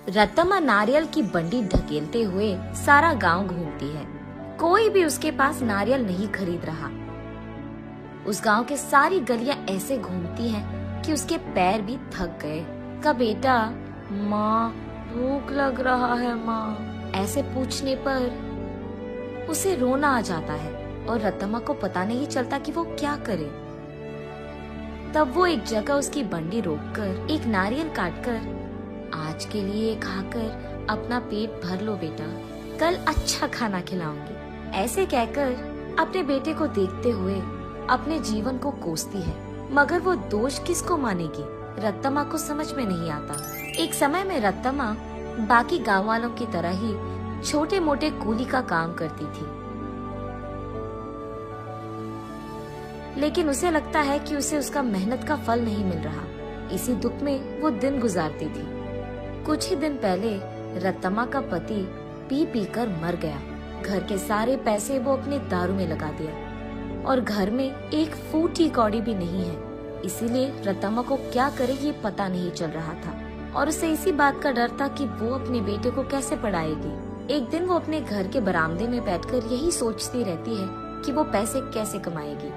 रत्तम्मा नारियल की बंडी ढकेलते हुए सारा गांव घूमती है। कोई भी उसके पास नारियल नहीं खरीद रहा। उस गांव के सारी गलियां ऐसे घूमती हैं कि उसके पैर भी थक गए। का बेटा, माँ भूख लग रहा है माँ, ऐसे पूछने पर उसे रोना आ जाता है और रत्तम्मा को पता नहीं चलता कि वो क्या करे। तब वो एक जगह उसकी बंडी रोककर एक नारियल काटकर, आज के लिए खाकर अपना पेट भर लो बेटा, कल अच्छा खाना खिलाऊंगी, ऐसे कहकर अपने बेटे को देखते हुए अपने जीवन को कोसती है। मगर वो दोष किसको मानेगी, रत्तम्मा को समझ में नहीं आता। एक समय में रत्तम्मा बाकी गांव वालों की तरह ही छोटे मोटे कूली का काम करती थी, लेकिन उसे लगता है कि उसे उसका मेहनत का फल नहीं मिल रहा। इसी दुख में वो दिन गुजारती थी। कुछ ही दिन पहले रत्तम्मा का पति पी पी कर मर गया। घर के सारे पैसे वो अपने दारू में लगा दिया और घर में एक फूटी कौड़ी भी नहीं है। इसीलिए रत्तम्मा को क्या करे ये पता नहीं चल रहा था और उसे इसी बात का डर था कि वो अपने बेटे को कैसे पढ़ाएगी। एक दिन वो अपने घर के बरामदे में बैठकर यही सोचती रहती है कि वो पैसे कैसे कमाएगी।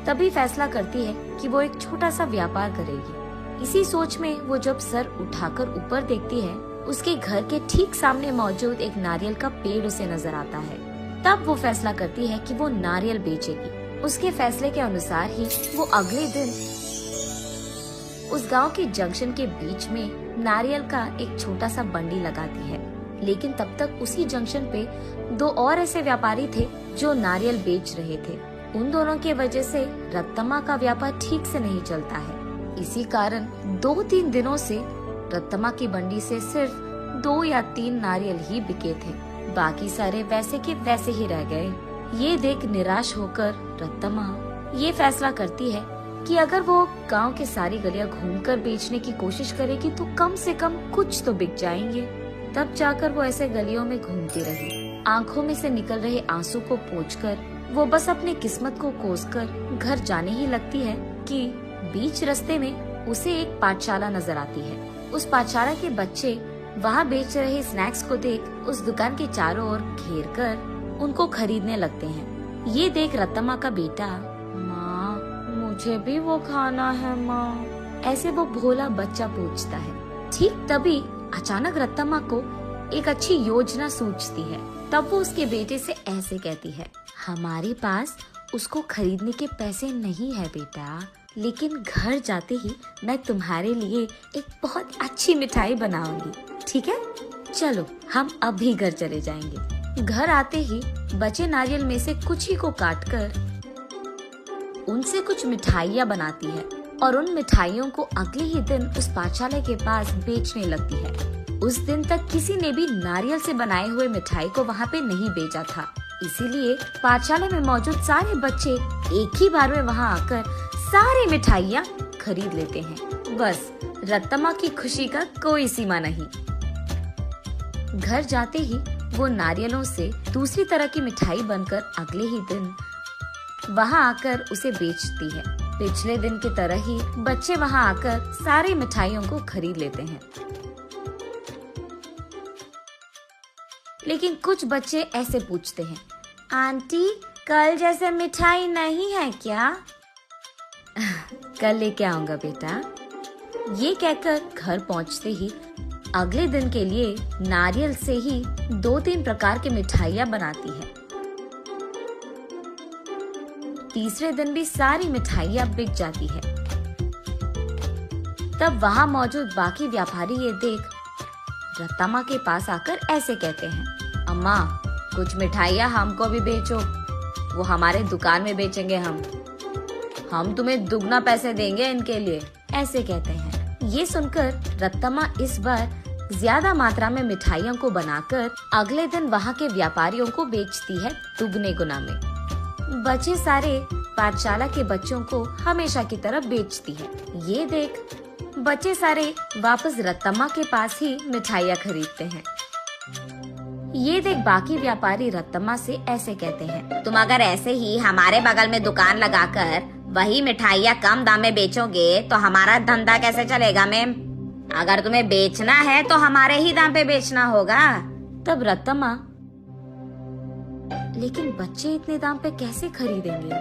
तभी फैसला करती है कि वो एक छोटा सा व्यापार करेगी। इसी सोच में वो जब सर उठाकर ऊपर देखती है, उसके घर के ठीक सामने मौजूद एक नारियल का पेड़ उसे नजर आता है। तब वो फैसला करती है कि वो नारियल बेचेगी। उसके फैसले के अनुसार ही वो अगले दिन उस गांव के जंक्शन के बीच में नारियल का एक छोटा सा बंडी लगाती है। लेकिन तब तक उसी जंक्शन पे दो और ऐसे व्यापारी थे जो नारियल बेच रहे थे। उन दोनों की वजह से रत्तम्मा का व्यापार ठीक से नहीं चलता है। इसी कारण 2-3 दिनों से रत्तम्मा की बंडी से सिर्फ 2 या 3 नारियल ही बिके थे। बाकी सारे वैसे के वैसे ही रह गए। ये देख निराश होकर रत्तम्मा ये फैसला करती है कि अगर वो गांव के सारी गलियां घूमकर बेचने की कोशिश करेगी तो कम से कम कुछ तो बिक जाएंगे। तब जाकर वो ऐसे गलियों में घूमती रही। आंखों में से निकल रहे आंसू को पोंछकर वो बस अपनी किस्मत को कोसकर घर जाने ही लगती है कि बीच रास्ते में उसे एक पाठशाला नजर आती है। उस पाठशाला के बच्चे वहाँ बेच रहे स्नैक्स को देख उस दुकान के चारों ओर घेर कर उनको खरीदने लगते हैं। ये देख रत्तम्मा का बेटा, माँ मुझे भी वो खाना है माँ, ऐसे वो भोला बच्चा पूछता है। ठीक तभी अचानक रत्तम्मा को एक अच्छी योजना सूझती है। तब वो उसके बेटे से ऐसे कहती है, हमारे पास उसको खरीदने के पैसे नहीं है बेटा, लेकिन घर जाते ही मैं तुम्हारे लिए एक बहुत अच्छी मिठाई बनाऊंगी, ठीक है? चलो हम अभी घर चले जाएंगे। घर आते ही बचे नारियल में से कुछ ही को काटकर उनसे कुछ मिठाइयाँ बनाती है और उन मिठाइयों को अगले ही दिन उस पाठशाला के पास बेचने लगती है। उस दिन तक किसी ने भी नारियल से बनाए हुए मिठाई को वहाँ पे नहीं बेचा था, इसीलिए पाठशाला में मौजूद सारे बच्चे एक ही बार में वहाँ आकर सारी मिठाइयाँ खरीद लेते हैं। बस रत्तम्मा की खुशी का कोई सीमा नहीं। घर जाते ही वो नारियलों से दूसरी तरह की मिठाई बनकर अगले ही दिन वहाँ आकर उसे बेचती है। पिछले दिन की तरह ही बच्चे वहाँ आकर सारी मिठाइयों को खरीद लेते हैं। लेकिन कुछ बच्चे ऐसे पूछते हैं, आंटी कल जैसे मिठाई नहीं है क्या? कल लेके आऊंगा बेटा। ये कहकर घर पहुंचते ही अगले दिन के लिए नारियल से ही 2-3 प्रकार की मिठाइयाँ बनाती है। तीसरे दिन भी सारी मिठाइयाँ बिक जाती है। तब वहाँ मौजूद बाकी व्यापारी ये देख रत्तम्मा के पास आकर ऐसे कहते हैं, अम्मा कुछ मिठाइयाँ हमको भी बेचो, वो हमारे दुकान में बेचेंगे हम तुम्हें दुगना पैसे देंगे इनके लिए, ऐसे कहते हैं। ये सुनकर रत्तम्मा इस बार ज्यादा मात्रा में मिठाइयों को बनाकर अगले दिन वहाँ के व्यापारियों को बेचती है दुगने गुना में। बचे सारे पाठशाला के बच्चों को हमेशा की तरह बेचती है। ये देख बच्चे सारे वापस रत्तम्मा के पास ही मिठाइयाँ खरीदते हैं। ये देख बाकी व्यापारी रत्तम्मा से ऐसे कहते हैं, तुम अगर ऐसे ही हमारे बगल में दुकान लगाकर वही मिठाइयाँ कम दाम में बेचोगे तो हमारा धंधा कैसे चलेगा मैम? अगर तुम्हें बेचना है तो हमारे ही दाम पे बेचना होगा। तब रतम्मा, लेकिन बच्चे इतने दाम पे कैसे खरीदेंगे?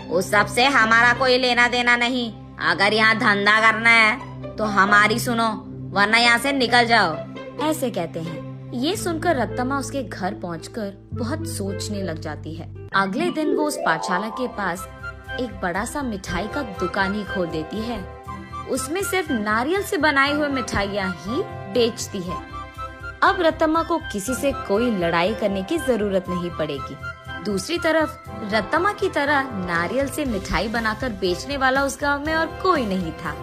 उस सब से हमारा कोई लेना देना नहीं। अगर यहाँ धंधा करना है तो हमारी सुनो, वरना यहाँ से निकल जाओ। ऐसे कहते हैं। ये सुनकर रतम्मा उसके घर पहुंचकर बहुत सोचने लग जाती है। अगले दिन वो उस पाठशाला के पास एक बड़ा सा मिठाई का दुकान ही खोल देती है। उसमें सिर्फ नारियल से बनाई हुई मिठाइयाँ ही बेचती है। अब रतम्मा को किसी से कोई लड़ाई करने की जरूरत नहीं पड़ेगी। दूसरी तरफ रतम्मा की तरह नारियल से मिठाई बनाकर बेचने वाला उस गांव में और कोई नहीं था।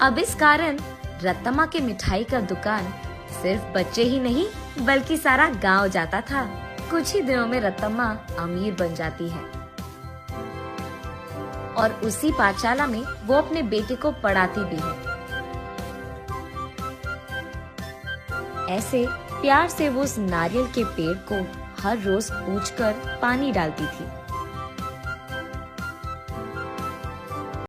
अब इस कारण रतम्मा के मिठाई का दुकान सिर्फ बच्चे ही नहीं बल्कि सारा गांव जाता था। कुछ ही दिनों में रतम्मा अमीर बन जाती है और उसी पाठशाला में वो अपने बेटे को पढ़ाती भी है। ऐसे प्यार से वो उस नारियल के पेड़ को हर रोज पूछकर पानी डालती थी।